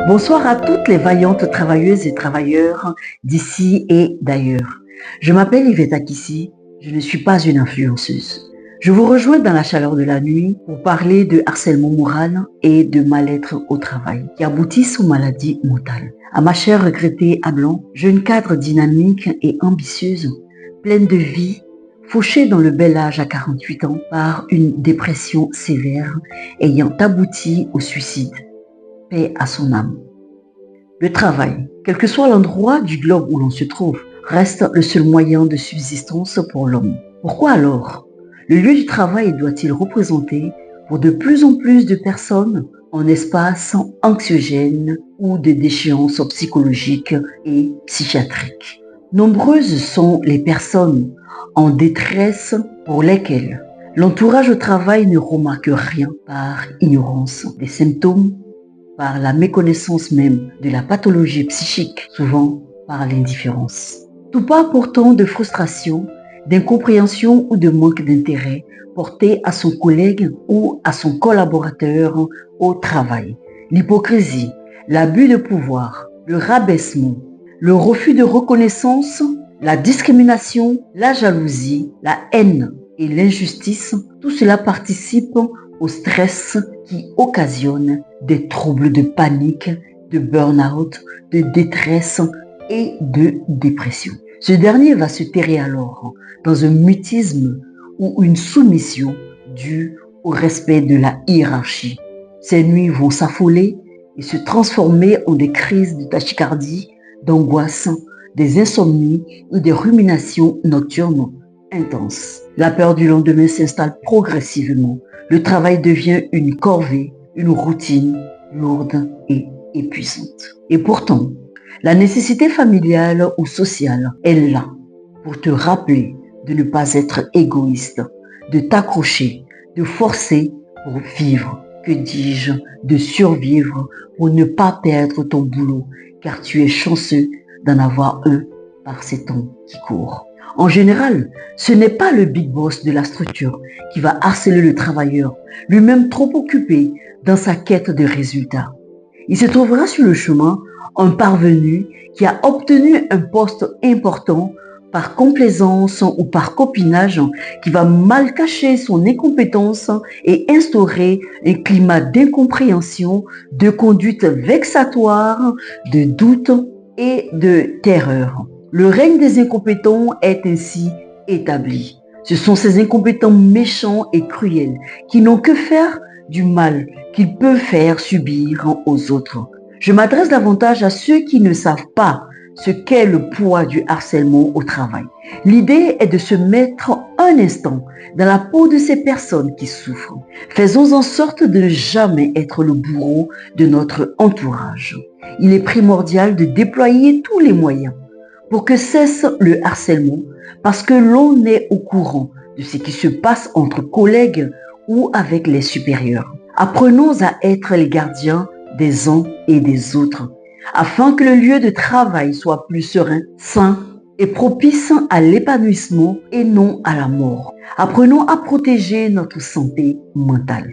Bonsoir à toutes les vaillantes travailleuses et travailleurs d'ici et d'ailleurs. Je m'appelle Yvette Akissi, je ne suis pas une influenceuse. Je vous rejoins dans la chaleur de la nuit pour parler de harcèlement moral et de mal-être au travail qui aboutissent aux maladies mentales. À ma chère regrettée Ablon, jeune cadre dynamique et ambitieuse, pleine de vie, fauchée dans le bel âge à 48 ans par une dépression sévère ayant abouti au suicide. Paix à son âme. Le travail, quel que soit l'endroit du globe où l'on se trouve, reste le seul moyen de subsistance pour l'homme. Pourquoi alors le lieu du travail doit-il représenter pour de plus en plus de personnes un espace anxiogène ou de déchéance psychologique et psychiatrique? Nombreuses sont les personnes en détresse pour lesquelles l'entourage au travail ne remarque rien par ignorance des symptômes, par la méconnaissance même de la pathologie psychique, souvent par l'indifférence. Tout part pourtant de frustration, d'incompréhension ou de manque d'intérêt porté à son collègue ou à son collaborateur au travail. L'hypocrisie, l'abus de pouvoir, le rabaissement, le refus de reconnaissance, la discrimination, la jalousie, la haine et l'injustice, tout cela participe au stress qui occasionne des troubles de panique, de burn-out, de détresse et de dépression. Ce dernier va se terrer alors dans un mutisme ou une soumission due au respect de la hiérarchie. Ces nuits vont s'affoler et se transformer en des crises de tachycardie, d'angoisse, des insomnies ou des ruminations nocturnes intenses. La peur du lendemain s'installe progressivement. Le travail devient une corvée, une routine lourde et épuisante. Et pourtant, la nécessité familiale ou sociale est là pour te rappeler de ne pas être égoïste, de t'accrocher, de forcer pour vivre. Que dis-je, de survivre pour ne pas perdre ton boulot, car tu es chanceux d'en avoir un par ces temps qui courent. En général, ce n'est pas le big boss de la structure qui va harceler le travailleur, lui-même trop occupé dans sa quête de résultats. Il se trouvera sur le chemin un parvenu qui a obtenu un poste important par complaisance ou par copinage, qui va mal cacher son incompétence et instaurer un climat d'incompréhension, de conduite vexatoire, de doute et de terreur. Le règne des incompétents est ainsi établi. Ce sont ces incompétents méchants et cruels qui n'ont que faire du mal qu'ils peuvent faire subir aux autres. Je m'adresse davantage à ceux qui ne savent pas ce qu'est le poids du harcèlement au travail. L'idée est de se mettre un instant dans la peau de ces personnes qui souffrent. Faisons en sorte de ne jamais être le bourreau de notre entourage. Il est primordial de déployer tous les moyens pour que cesse le harcèlement, parce que l'on est au courant de ce qui se passe entre collègues ou avec les supérieurs. Apprenons à être les gardiens des uns et des autres, afin que le lieu de travail soit plus serein, sain et propice à l'épanouissement et non à la mort. Apprenons à protéger notre santé mentale.